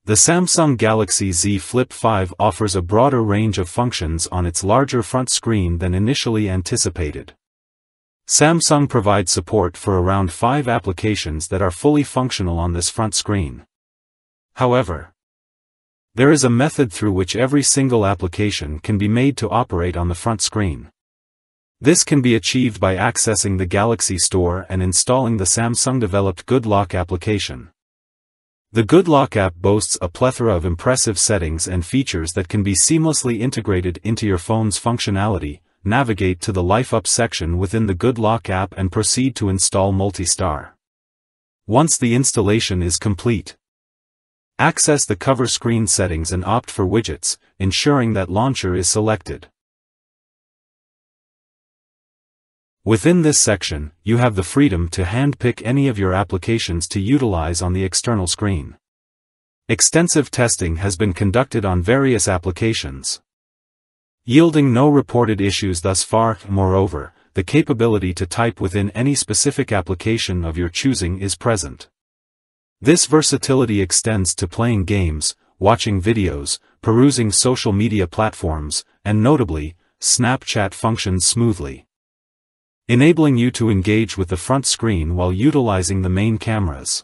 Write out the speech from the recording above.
The Samsung Galaxy Z Flip 5 offers a broader range of functions on its larger front screen than initially anticipated. Samsung provides support for around 5 applications that are fully functional on this front screen. However, there is a method through which every single application can be made to operate on the front screen. This can be achieved by accessing the Galaxy Store and installing the Samsung-developed Good Lock application. The Good Lock app boasts a plethora of impressive settings and features that can be seamlessly integrated into your phone's functionality. Navigate to the Life Up section within the Good Lock app and proceed to install Multistar. Once the installation is complete, access the cover screen settings and opt for widgets, ensuring that launcher is selected. Within this section, you have the freedom to handpick any of your applications to utilize on the external screen. Extensive testing has been conducted on various applications, yielding no reported issues thus far. Moreover, the capability to type within any specific application of your choosing is present. This versatility extends to playing games, watching videos, perusing social media platforms, and notably, Snapchat functions smoothly, enabling you to engage with the front screen while utilizing the main cameras.